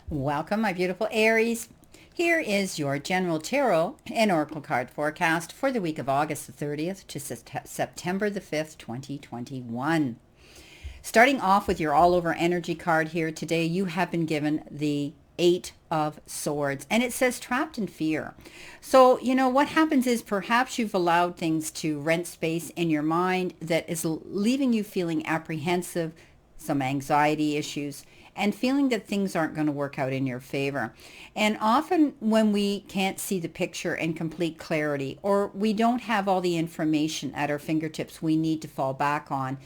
Welcome, my beautiful Aries. Here is your general tarot and oracle card forecast for the week of August the 30th to September the 5th, 2021. Starting off with your all-over energy card here today, you have been given the Eight of Swords, and it says trapped in fear. So, what happens is perhaps you've allowed things to rent space in your mind that is leaving you feeling apprehensive, some anxiety issues, and feeling that things aren't going to work out in your favor. And often when we can't see the picture in complete clarity, or we don't have all the information at our fingertips we need to fall back on,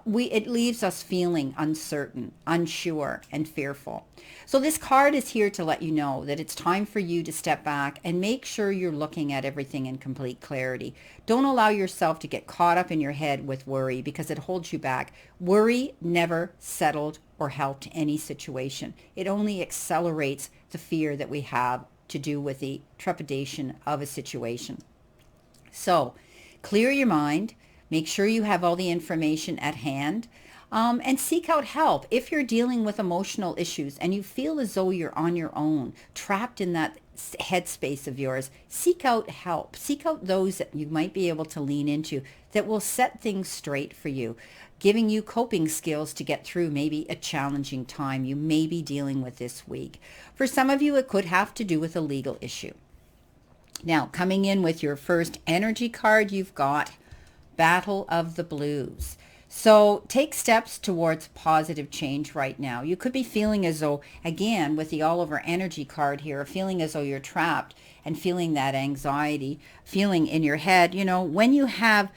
it leaves us feeling uncertain, unsure, and fearful. So this card is here to let you know that it's time for you to step back and make sure you're looking at everything in complete clarity. Don't allow yourself to get caught up in your head with worry because it holds you back. Worry never settled or helped any situation. It only accelerates the fear that we have to do with the trepidation of a situation. So clear your mind. Make sure you have all the information at hand, and seek out help. If you're dealing with emotional issues and you feel as though you're on your own, trapped in that headspace of yours, seek out help. Seek out those that you might be able to lean into that will set things straight for you, giving you coping skills to get through maybe a challenging time you may be dealing with this week. For some of you, it could have to do with a legal issue. Now, coming in with your first energy card, you've got Battle of the Blues. So take steps towards positive change right now. You could be feeling as though, again, with the all over energy card here, feeling as though you're trapped and feeling that anxiety, feeling in your head. When you have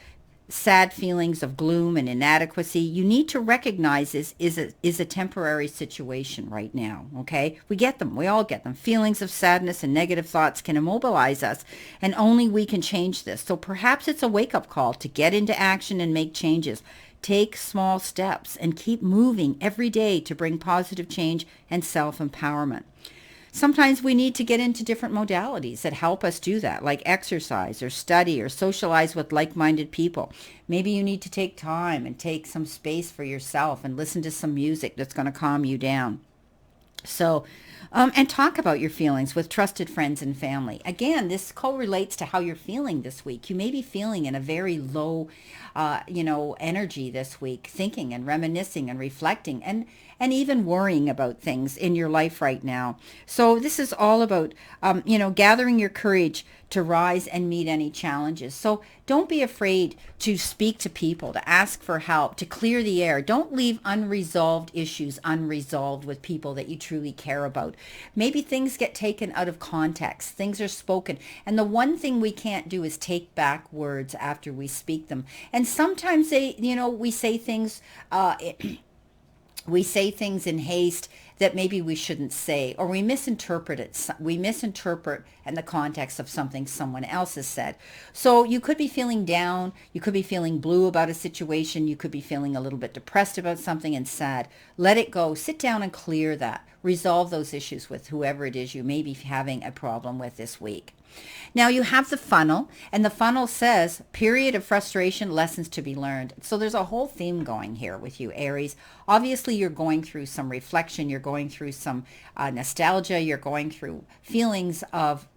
sad feelings of gloom and inadequacy, you need to recognize this is a temporary situation right now, okay? We get them. We all get them. Feelings of sadness and negative thoughts can immobilize us, and only we can change this. So perhaps it's a wake-up call to get into action and make changes. Take small steps and keep moving every day to bring positive change and self-empowerment. Sometimes we need to get into different modalities that help us do that, like exercise or study or socialize with like-minded people. Maybe you need to take time and take some space for yourself and listen to some music that's going to calm you down. So, and talk about your feelings with trusted friends and family. Again, this correlates to how you're feeling this week. You may be feeling in a very low, energy this week, thinking and reminiscing and reflecting and even worrying about things in your life right now. So this is all about, gathering your courage to rise and meet any challenges. So don't be afraid to speak to people, to ask for help, to clear the air. Don't leave unresolved issues unresolved with people that you truly care about. Maybe things get taken out of context. Things are spoken. And the one thing we can't do is take back words after we speak them. And sometimes we say things, we say things in haste that maybe we shouldn't say, or we misinterpret it. We misinterpret in the context of something someone else has said. So you could be feeling down. You could be feeling blue about a situation. You could be feeling a little bit depressed about something and sad. Let it go. Sit down and clear that. Resolve those issues with whoever it is you may be having a problem with this week. Now you have the funnel, and the funnel says period of frustration, lessons to be learned. So there's a whole theme going here with you, Aries. Obviously, you're going through some reflection. You're going through some nostalgia. You're going through feelings of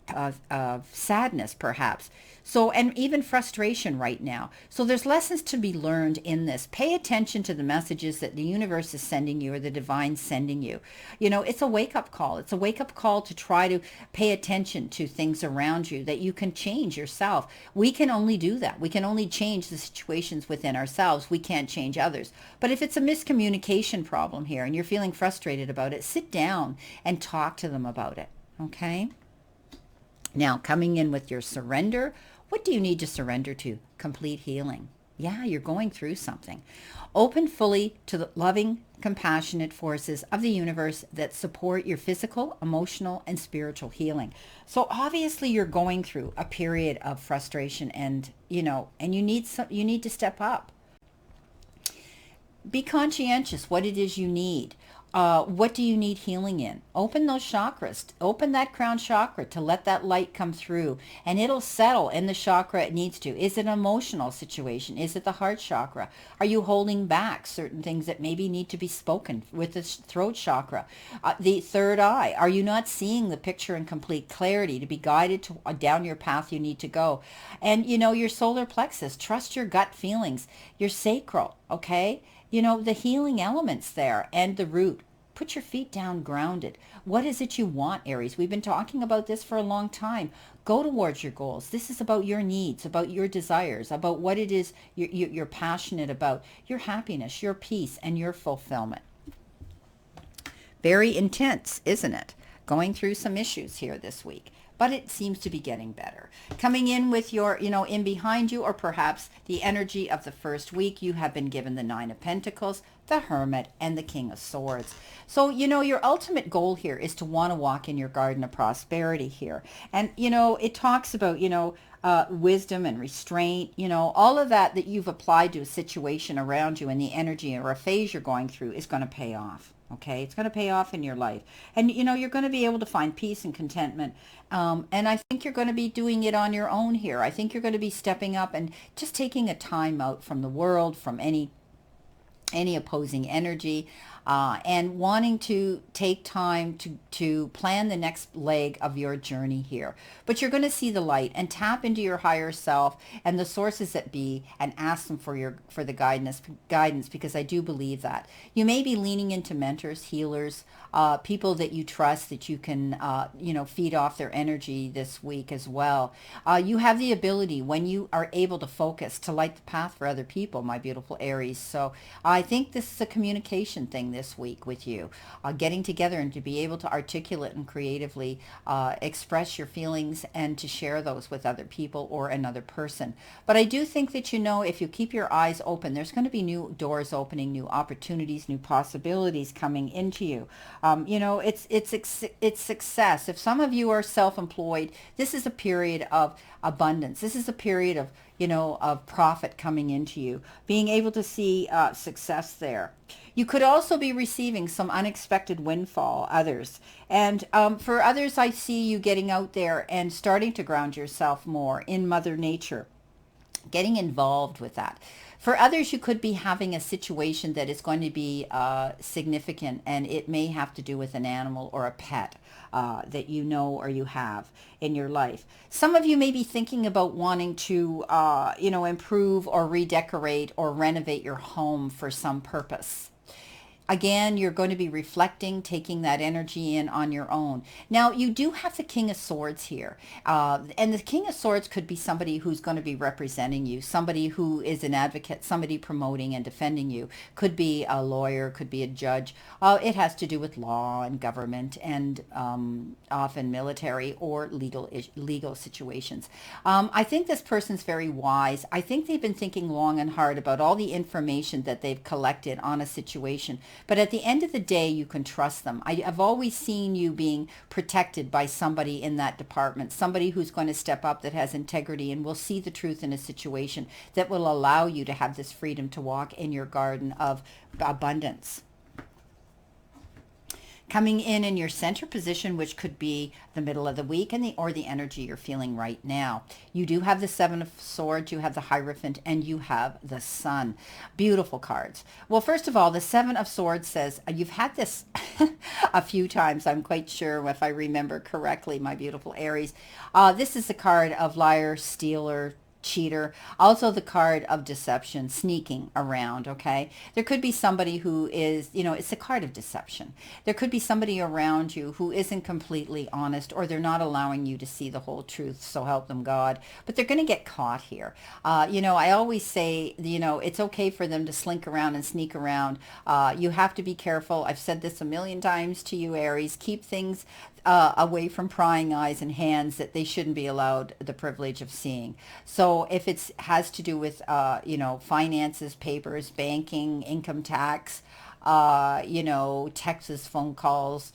sadness, perhaps. So, and even frustration right now. So there's lessons to be learned in this. Pay attention to the messages that the universe is sending you or the divine sending you. It's a wake-up call. It's a wake-up call to try to pay attention to things around you that you can change yourself. We can only do that. We can only change the situations within ourselves. We can't change others. But if it's a miscommunication problem here and you're feeling frustrated about it, sit down and talk to them about it. Okay? Now, coming in with your surrender, what do you need to surrender to? Complete healing. Yeah, you're going through something. Open fully to the loving, compassionate forces of the universe that support your physical, emotional, and spiritual healing. So obviously you're going through a period of frustration and you need to step up. Be conscientious what it is you need. What do you need healing in? Open those chakras. Open that crown chakra to let that light come through, and it'll settle in the chakra it needs to. Is it an emotional situation? Is it the heart chakra? Are you holding back certain things that maybe need to be spoken with the throat chakra? The third eye. Are you not seeing the picture in complete clarity to be guided to down your path you need to go? And your solar plexus. Trust your gut feelings. Your sacral. Okay. The healing elements there, and the root. Put your feet down grounded. What is it you want, Aries? We've been talking about this for a long time. Go towards your goals. This is about your needs, about your desires, about what it is you're passionate about, your happiness, your peace, and your fulfillment. Very intense, isn't it? Going through some issues here this week, but it seems to be getting better. Coming in with your, in behind you, or perhaps the energy of the first week, you have been given the Nine of Pentacles, the Hermit, and the King of Swords. So, your ultimate goal here is to want to walk in your garden of prosperity here. And, it talks about, wisdom and restraint, all of that you've applied to a situation around you, and the energy or a phase you're going through is going to pay off. Okay, it's going to pay off in your life. And, you're going to be able to find peace and contentment. And I think you're going to be doing it on your own here. I think you're going to be stepping up and just taking a time out from the world, from any opposing energy, and wanting to take time to plan the next leg of your journey here. But you're going to see the light and tap into your higher self and the sources that be, and ask them for the guidance, because I do believe that. You may be leaning into mentors, healers, people that you trust, that you can feed off their energy this week as well. You have the ability, when you are able to focus, to light the path for other people, my beautiful Aries. So I think this is a communication thing this week with you, getting together and to be able to articulate and creatively express your feelings and to share those with other people or another person. But I do think that, if you keep your eyes open, there's going to be new doors opening, new opportunities, new possibilities coming into you. It's success. If some of you are self-employed, this is a period of abundance. This is a period of of profit coming into you, being able to see success there. You could also be receiving some unexpected windfall, others. And for others, I see you getting out there and starting to ground yourself more in Mother Nature, getting involved with that. For others, you could be having a situation that is going to be significant, and it may have to do with an animal or a pet that or you have in your life. Some of you may be thinking about wanting to, improve or redecorate or renovate your home for some purpose. Again, you're going to be reflecting, taking that energy in on your own. Now, you do have the King of Swords here. And the King of Swords could be somebody who's going to be representing you, somebody who is an advocate, somebody promoting and defending you. Could be a lawyer, could be a judge. It has to do with law and government and often military or legal situations. I think this person's very wise. I think they've been thinking long and hard about all the information that they've collected on a situation. But at the end of the day, you can trust them. I've always seen you being protected by somebody in that department, somebody who's going to step up, that has integrity and will see the truth in a situation, that will allow you to have this freedom to walk in your garden of abundance. Coming in your center position, which could be the middle of the week or the energy you're feeling right now. You do have the Seven of Swords, you have the Hierophant, and you have the Sun. Beautiful cards. Well, first of all, the Seven of Swords says, you've had this a few times, I'm quite sure, if I remember correctly, my beautiful Aries. This is the card of liar, stealer, cheater, also the card of deception, sneaking around. Okay, there could be somebody who is, it's a card of deception. There could be somebody around you who isn't completely honest, or they're not allowing you to see the whole truth, so help them God, but they're going to get caught here. I always say, it's okay for them to slink around and sneak around. You have to be careful. I've said this a million times to you, Aries. Keep things away from prying eyes and hands that they shouldn't be allowed the privilege of seeing. So if it has to do with, finances, papers, banking, income tax, texts, phone calls,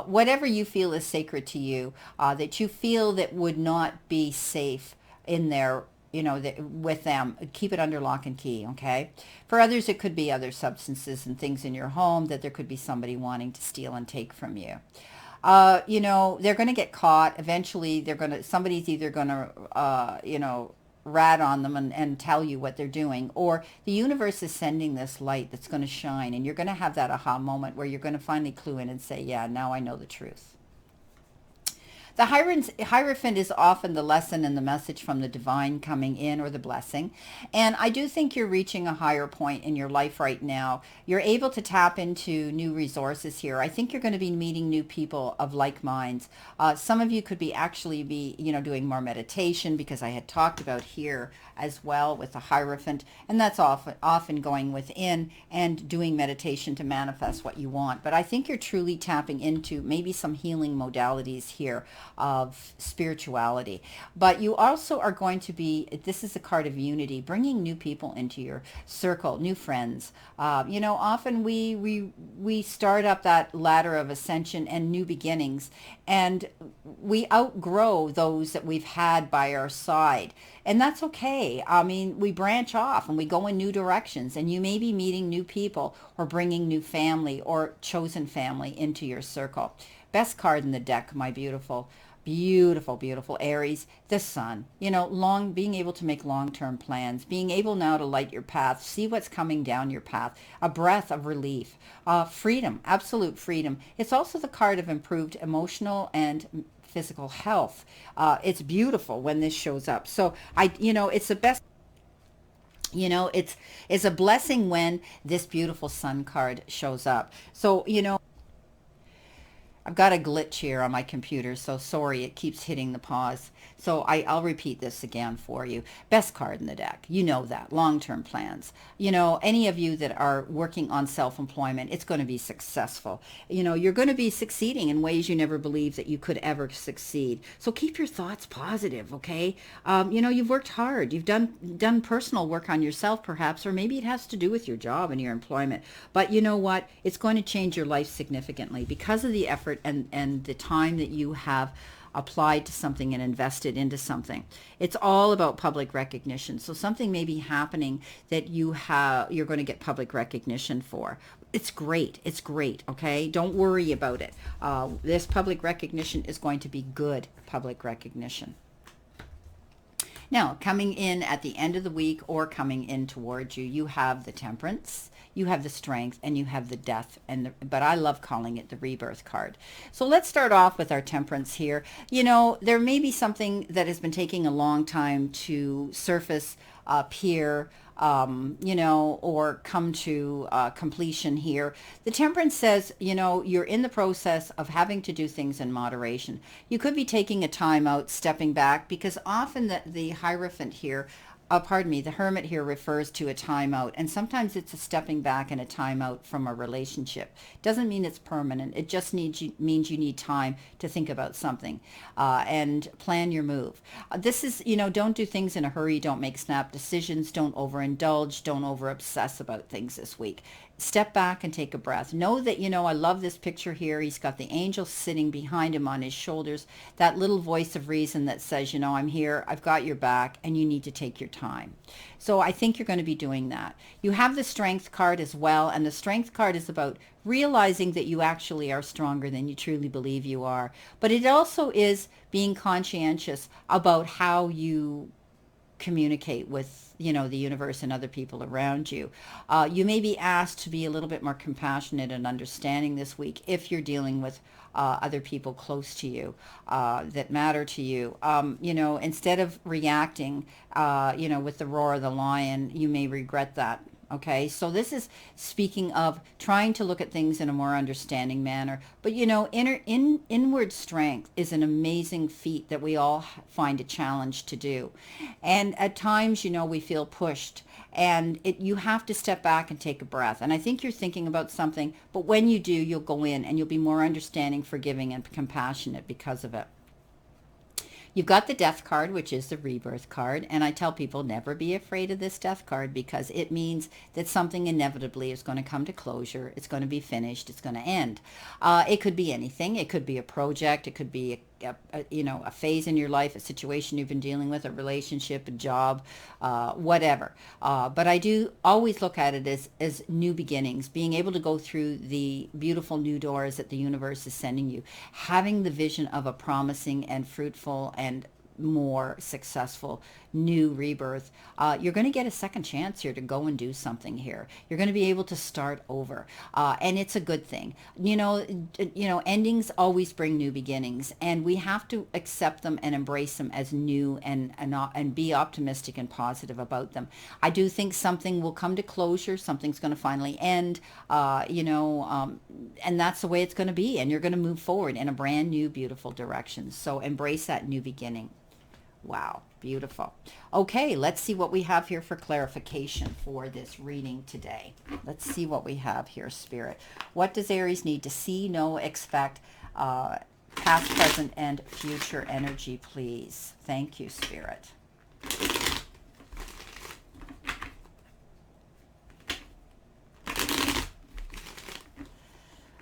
whatever you feel is sacred to you, that you feel that would not be safe in their with them. Keep it under lock and key, okay? For others, it could be other substances and things in your home that there could be somebody wanting to steal and take from you. They're going to get caught. Eventually, somebody's either going to, rat on them and tell you what they're doing, or the universe is sending this light that's going to shine, and you're going to have that aha moment where you're going to finally clue in and say, yeah, now I know the truth. The Hierophant is often the lesson and the message from the divine coming in, or the blessing. And I do think you're reaching a higher point in your life right now. You're able to tap into new resources here. I think you're going to be meeting new people of like minds. Some of you could actually be doing more meditation, because I had talked about here as well with the Hierophant. And that's often going within and doing meditation to manifest what you want. But I think you're truly tapping into maybe some healing modalities here of spirituality. But you also are going to be, this is a card of unity, bringing new people into your circle, new friends. Often we start up that ladder of ascension and new beginnings, and we outgrow those that we've had by our side. And that's okay. I mean, we branch off and we go in new directions, and you may be meeting new people or bringing new family or chosen family into your circle. Best card in the deck, my beautiful, beautiful, beautiful Aries, the sun. Being able to make long-term plans, being able now to light your path, see what's coming down your path, a breath of relief, freedom, absolute freedom. It's also the card of improved emotional and physical health. It's beautiful when this shows up. So it's the best. It's a blessing when this beautiful sun card shows up. So, I've got a glitch here on my computer, so sorry, it keeps hitting the pause. So I'll repeat this again for you. Best card in the deck. You know that. Long-term plans. Any of you that are working on self-employment, it's going to be successful. You're going to be succeeding in ways you never believed that you could ever succeed. So keep your thoughts positive, okay? You've worked hard. You've done personal work on yourself, perhaps, or maybe it has to do with your job and your employment. But you know what? It's going to change your life significantly because of the effort and the time that you have applied to something and invested into something. It's all about public recognition. So something may be happening that you're going to get public recognition for. It's great. It's great. Okay. Don't worry about it. This public recognition is going to be good public recognition. Now, coming in at the end of the week or coming in towards you, you have the Temperance, you have the Strength, and you have the Death. But I love calling it the Rebirth card. So let's start off with our Temperance here. There may be something that has been taking a long time to surface up here, or come to completion here. The Temperance says, you're in the process of having to do things in moderation. You could be taking a time out, stepping back, because often the Hierophant here, the Hermit here refers to a timeout, and sometimes it's a stepping back and a timeout from a relationship. Doesn't mean it's permanent. It just means you need time to think about something and plan your move. This is, don't do things in a hurry. Don't make snap decisions. Don't overindulge. Don't over obsess about things this week. Step back and take a breath. Know that, I love this picture here. He's got the angel sitting behind him on his shoulders. That little voice of reason that says, I'm here, I've got your back, and you need to take your time. So I think you're going to be doing that. You have the Strength card as well, and the Strength card is about realizing that you actually are stronger than you truly believe you are. But it also is being conscientious about how you communicate with the universe and other people around you. You may be asked to be a little bit more compassionate and understanding this week if you're dealing with other people close to you that matter to you. Instead of reacting with the roar of the lion, you may regret that. Okay, so this is speaking of trying to look at things in a more understanding manner. But, inward strength is an amazing feat that we all find a challenge to do. And at times, we feel pushed. And you have to step back and take a breath. And I think you're thinking about something. But when you do, you'll go in and you'll be more understanding, forgiving, and compassionate because of it. You've got the Death card, which is the Rebirth card, and I tell people never be afraid of this Death card because it means that something inevitably is going to come to closure. It's going to be finished. It's going to end. It could be anything. It could be a project. It could be a phase in your life, a situation you've been dealing with, a relationship, a job, whatever. But I do always look at it as new beginnings, being able to go through the beautiful new doors that the universe is sending you, having the vision of a promising and fruitful and more successful new rebirth. You're going to get a second chance here to go and do something here. You're going to be able to start over, and it's a good thing. Endings always bring new beginnings, and we have to accept them and embrace them as new, and be optimistic and positive about them. I do think something will come to closure. Something's going to finally end. And that's the way it's going to be. And you're going to move forward in a brand new, beautiful direction. So embrace that new beginning. Wow, beautiful. Okay, let's see what we have here for clarification for this reading today. Let's see what we have here, Spirit. What does Aries need to see, know, expect, past, present, and future energy, please? Thank you, Spirit.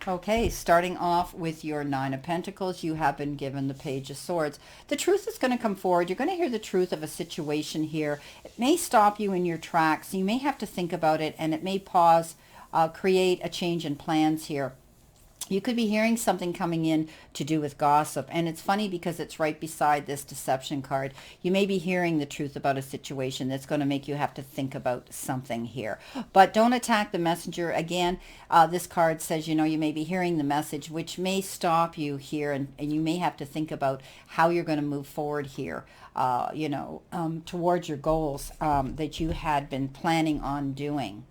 Okay, starting off with your Nine of Pentacles, you have been given the Page of Swords. The truth is going to come forward. You're going to hear the truth of a situation here. It may stop you in your tracks. You may have to think about it, and it may pause, create a change in plans here. You could be hearing something coming in to do with gossip. And it's funny because it's right beside this deception card. You may be hearing the truth about a situation that's going to make you have to think about something here. But don't attack the messenger. Again, this card says, you may be hearing the message, which may stop you here. And you may have to think about how you're going to move forward here, towards your goals that you had been planning on doing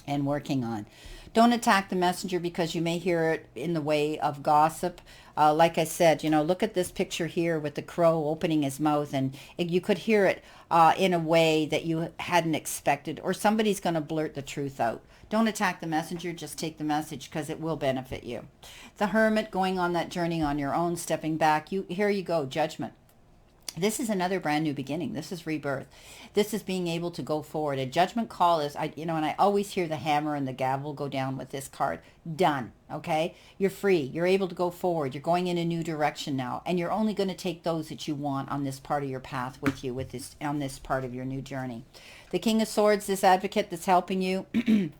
and working on. Don't attack the messenger because you may hear it in the way of gossip. Like I said, look at this picture here with the crow opening his mouth, and you could hear it in a way that you hadn't expected, or somebody's going to blurt the truth out. Don't attack the messenger, just take the message because it will benefit you. The Hermit, going on that journey on your own, stepping back. Here you go, Judgment. This is another brand new beginning. This is rebirth. This is being able to go forward. A judgment call is, and I always hear the hammer and the gavel go down with this card. Done. Okay? You're free. You're able to go forward. You're going in a new direction now. And you're only going to take those that you want on this part of your path with you, on this part of your new journey. The King of Swords, this advocate that's helping you. They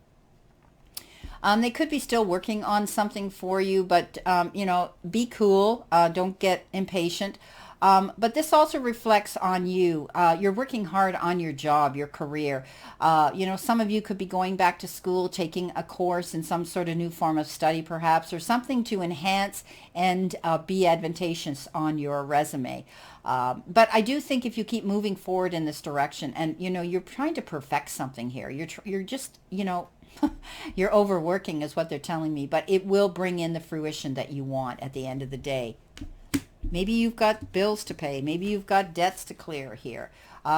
could be still working on something for you, but, be cool. Don't get impatient. But this also reflects on you. You're working hard on your job, your career. Some of you could be going back to school, taking a course in some sort of new form of study, perhaps, or something to enhance and be advantageous on your resume. But I do think if you keep moving forward in this direction, and, you're trying to perfect something here, you're just, you're overworking is what they're telling me, but it will bring in the fruition that you want at the end of the day. Maybe you've got bills to pay. Maybe you've got debts to clear here.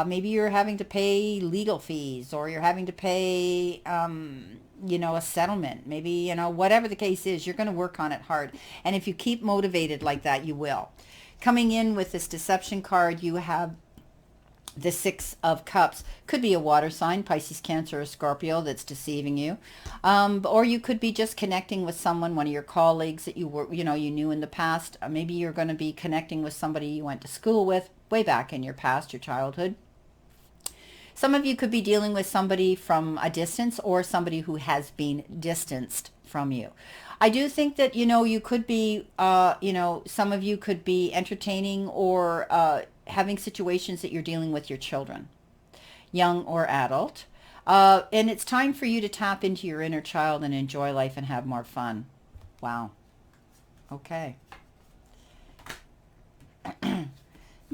Maybe you're having to pay legal fees, or you're having to pay, a settlement. Maybe, whatever the case is, you're going to work on it hard. And if you keep motivated like that, you will. Coming in with this deception card, you have the Six of Cups. Could be a water sign, Pisces, Cancer, or Scorpio, that's deceiving you. Or you could be just connecting with someone, one of your colleagues that you knew in the past. Maybe you're going to be connecting with somebody you went to school with way back in your past, your childhood. Some of you could be dealing with somebody from a distance, or somebody who has been distanced from you. I do think that, you could be, some of you could be entertaining or having situations that you're dealing with your children, young or adult. And it's time for you to tap into your inner child and enjoy life and have more fun. Wow. Okay.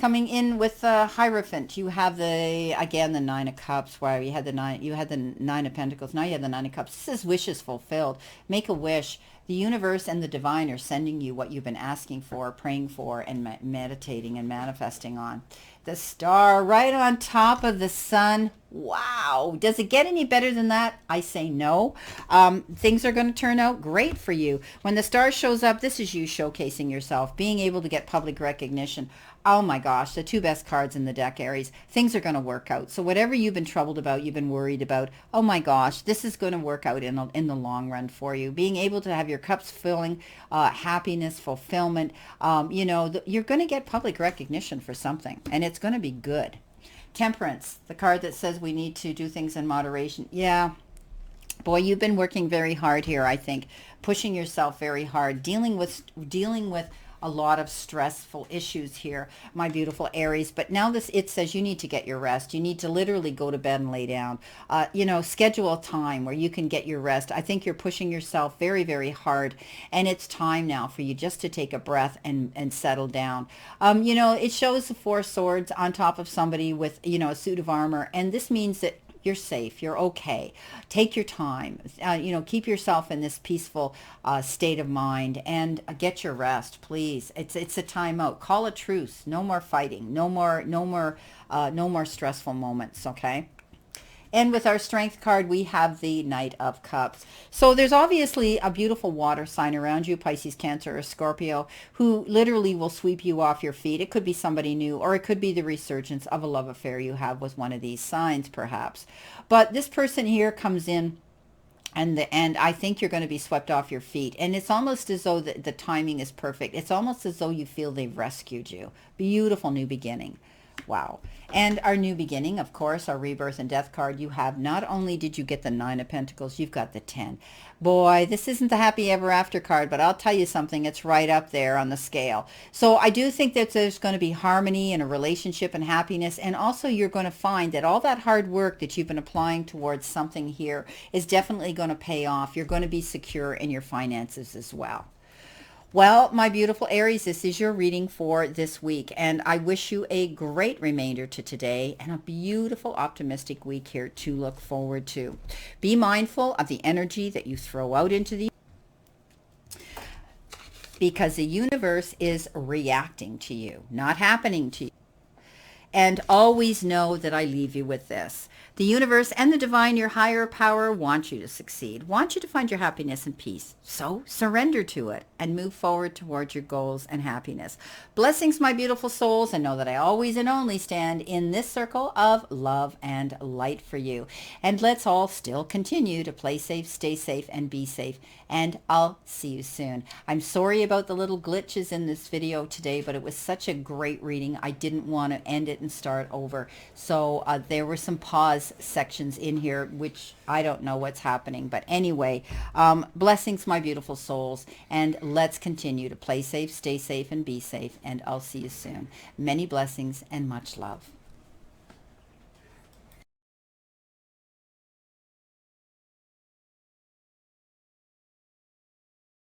Coming in with the Hierophant, you have the Nine of Cups. Wow, you had the Nine of Pentacles. Now you have the Nine of Cups. This is wishes fulfilled. Make a wish. The universe and the divine are sending you what you've been asking for, praying for, and meditating and manifesting on. The star right on top of the sun. Wow. Does it get any better than that? I say no. Things are going to turn out great for you. When the star shows up, this is you showcasing yourself, being able to get public recognition. Oh my gosh, the two best cards in the deck, Aries. Things are going to work out. So whatever you've been troubled about, you've been worried about, oh my gosh, this is going to work out in the long run for you. Being able to have your your cup's filling, happiness, fulfillment. You're going to get public recognition for something, and it's going to be good. Temperance, the card that says we need to do things in moderation. Yeah, boy, you've been working very hard here, I think, pushing yourself very hard, dealing with a lot of stressful issues here, my beautiful Aries. But now it says you need to get your rest. You need to literally go to bed and lay down. Schedule a time where you can get your rest. I think you're pushing yourself very, very hard, and it's time now for you just to take a breath and settle down. It shows the Four Swords on top of somebody with, a suit of armor, and this means that you're safe. You're okay. Take your time. Keep yourself in this peaceful state of mind and get your rest, please. It's a timeout. Call a truce. No more fighting. No more stressful moments. Okay. And with our Strength card, we have the Knight of Cups. So there's obviously a beautiful water sign around you, Pisces, Cancer, or Scorpio, who literally will sweep you off your feet. It could be somebody new, or it could be the resurgence of a love affair you have with one of these signs, perhaps. But this person here comes in, and I think you're going to be swept off your feet. And it's almost as though the timing is perfect. It's almost as though you feel they've rescued you. Beautiful new beginning. Wow. And our new beginning, of course, our rebirth and death card, you have, not only did you get the 9 of Pentacles, you've got the 10. Boy, this isn't the happy ever after card, but I'll tell you something, it's right up there on the scale. So I do think that there's going to be harmony in a relationship and happiness. And also you're going to find that all that hard work that you've been applying towards something here is definitely going to pay off. You're going to be secure in your finances as well. Well, my beautiful Aries, this is your reading for this week, and I wish you a great remainder to today and a beautiful, optimistic week here to look forward to. Be mindful of the energy that you throw out into the because the universe is reacting to you, not happening to you. And always know that I leave you with this. The universe and the divine, your higher power, want you to succeed, want you to find your happiness and peace. So surrender to it and move forward towards your goals and happiness. Blessings, my beautiful souls, and know that I always and only stand in this circle of love and light for you. And let's all still continue to play safe, stay safe, and be safe. And I'll see you soon. I'm sorry about the little glitches in this video today, but it was such a great reading. I didn't want to end it and start over. So there were some pause sections in here, which I don't know what's happening. But anyway, blessings, my beautiful souls. And let's continue to play safe, stay safe, and be safe. And I'll see you soon. Many blessings and much love.